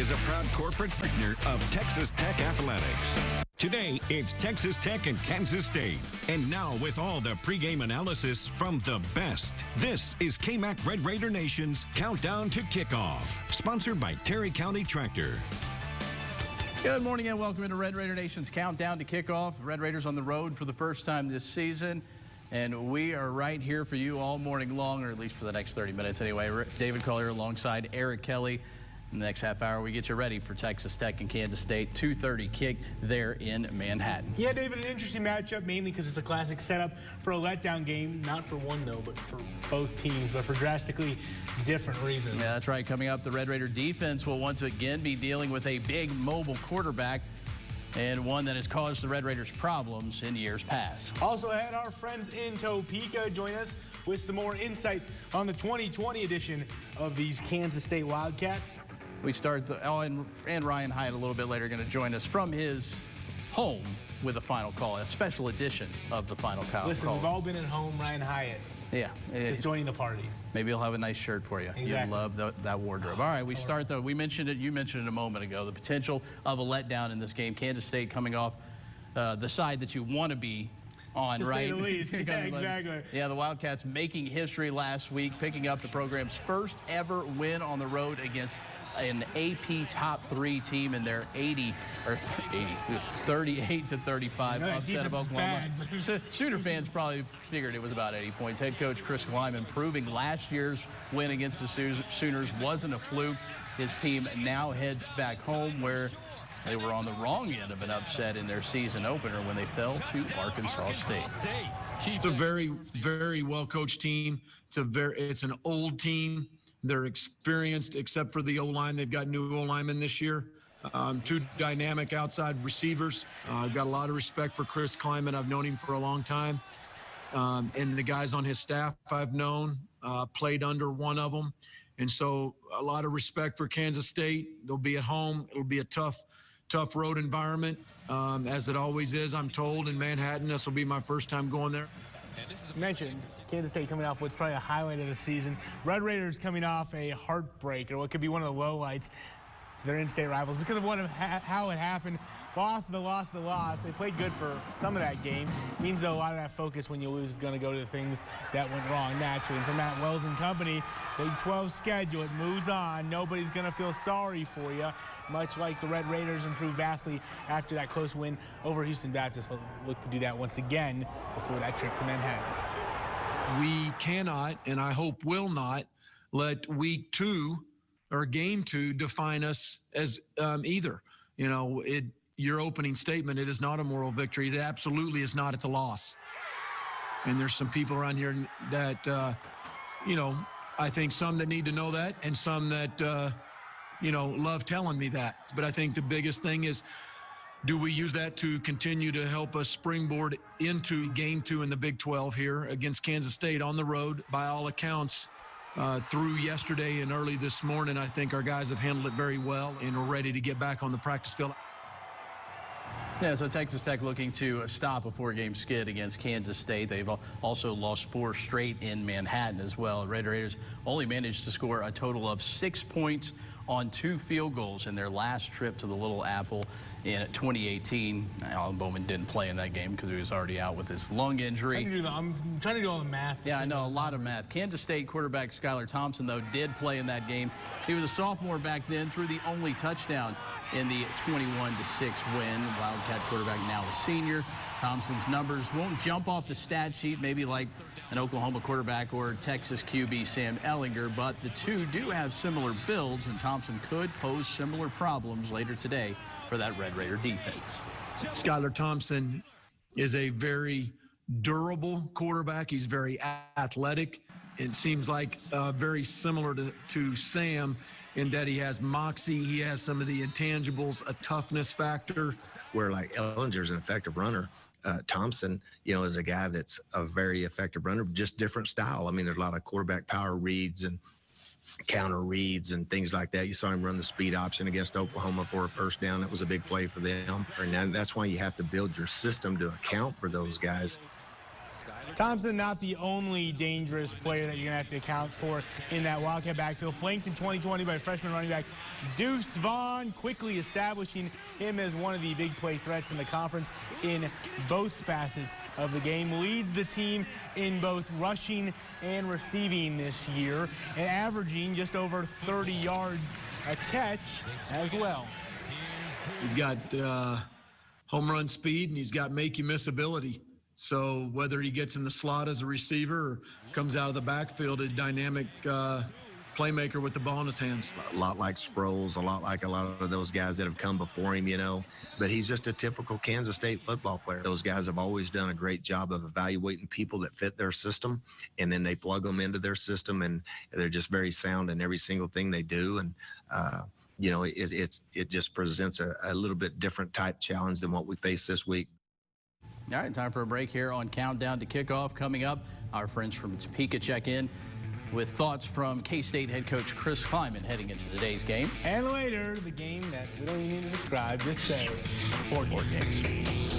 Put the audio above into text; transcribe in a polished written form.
is a proud corporate partner of Texas Tech Athletics. Today, it's Texas Tech and Kansas State. And now, with all the pregame analysis from the best, this is KMAC Red Raider Nation's Countdown to Kickoff, sponsored by Terry County Tractor. Good morning and welcome into Red Raider Nation's Countdown to Kickoff. Red Raiders on the road for the first time this season. And we are right here for you all morning long, or at least for the next 30 minutes anyway. David Collier alongside Eric Kelly. In the next half hour, we get you ready for Texas Tech and Kansas State. 2:30 kick there in Manhattan. Yeah, David, an interesting matchup, mainly because it's a classic setup for a letdown game. Not for one, though, but for both teams, but for drastically different reasons. Yeah, that's right. Coming up, the Red Raider defense will once again be dealing with a big mobile quarterback, and one that has caused the Red Raiders problems in years past. Also ahead, our friends in Topeka join us with some more insight on the 2020 edition of these Kansas State Wildcats. We start, and Ryan Hyatt a little bit later going to join us from his home with a final call, a special edition of the final call. Listen, we've all been at home, Ryan Hyatt. Yeah. Just joining the party. Maybe he'll have a nice shirt for you. Exactly. You love that wardrobe. All right, we start, though. We mentioned it, you mentioned it a moment ago, the potential of a letdown in this game. Kansas State coming off the side that you want to be on, to right? To say the least. Yeah, exactly. Yeah, the Wildcats making history last week, picking up the program's first ever win on the road against an AP top 3 team in their 38-35 upset of Oklahoma. Sooner fans probably figured it was about 80 points. Head coach Chris Kleiman proving last year's win against the Sooners wasn't a fluke. His team now heads back home, where they were on the wrong end of an upset in their season opener when they fell to Arkansas State. It's a very, very well-coached team. It's an old team. They're experienced, except for the O-line. They've got new O-linemen this year. 2 dynamic outside receivers. I've got a lot of respect for Chris Kleiman. I've known him for a long time. And the guys on his staff I've known, played under one of them. And so a lot of respect for Kansas State. They'll be at home. It'll be a tough road environment, as it always is, I'm told, in Manhattan. This will be my first time going there. You mentioned Kansas State coming off what's probably a highlight of the season. Red Raiders coming off a heartbreak, or what could be one of the lowlights to their in-state rivals because of how it happened. Loss is a loss. They played good for some of that game. It means, though, a lot of that focus when you lose is going to go to the things that went wrong naturally. And for Matt Wells and company, Big 12 schedule, it moves on. Nobody's going to feel sorry for you, much like the Red Raiders improved vastly after that close win over Houston Baptist. They'll look to do that once again before that trip to Manhattan. We cannot, and I hope will not, let week 2 or game 2 define us as either. You know, your opening statement, it is not a moral victory. It absolutely is not. It's a loss. And there's some people around here that, you know, I think some that need to know that, and some that, you know, love telling me that. But I think the biggest thing is, do we use that to continue to help us springboard into game 2 in the Big 12 here against Kansas State on the road? By all accounts, through yesterday and early this morning, I think our guys have handled it very well and are ready to get back on the practice field. Yeah, so Texas Tech looking to stop a 4-game skid against Kansas State. They've also lost 4 straight in Manhattan as well. Red Raiders only managed to score a total of 6 points on 2 field goals in their last trip to the Little Apple in 2018. Alan Bowman didn't play in that game because he was already out with his lung injury. I'm trying to do all the math. Yeah, I know, a lot of math. Kansas State quarterback Skylar Thompson, though, did play in that game. He was a sophomore back then, threw the only touchdown in the 21-6 win. Wildcat quarterback now a senior. Thompson's numbers won't jump off the stat sheet, maybe like an Oklahoma quarterback or Texas QB Sam Ehlinger, but the two do have similar builds, and Thompson could pose similar problems later today for that Red Raider defense. Skylar Thompson is a very durable quarterback. He's very athletic. It seems like very similar to Sam in that he has moxie. He has some of the intangibles, a toughness factor. Where like Ellinger's an effective runner, Thompson, you know, is a guy that's a very effective runner, just different style. I mean, there's a lot of quarterback power reads and counter reads and things like that. You saw him run the speed option against Oklahoma for a first down. That was a big play for them. And that's why you have to build your system to account for those guys. Thompson, not the only dangerous player that you're going to have to account for in that Wildcat backfield. Flanked in 2020 by freshman running back Deuce Vaughn, quickly establishing him as one of the big play threats in the conference in both facets of the game. Leads the team in both rushing and receiving this year, and averaging just over 30 yards a catch as well. He's got home run speed, and he's got make you miss ability. So whether he gets in the slot as a receiver or comes out of the backfield, a dynamic playmaker with the ball in his hands. A lot like Sproles, a lot like a lot of those guys that have come before him, you know. But he's just a typical Kansas State football player. Those guys have always done a great job of evaluating people that fit their system, and then they plug them into their system, and they're just very sound in every single thing they do. And you know, it just presents a little bit different type challenge than what we face this week. All right, time for a break here on Countdown to Kickoff. Coming up, our friends from Topeka check in with thoughts from K-State head coach Chris Kleiman heading into today's game. And later, the game that we don't even need to describe, just say board games.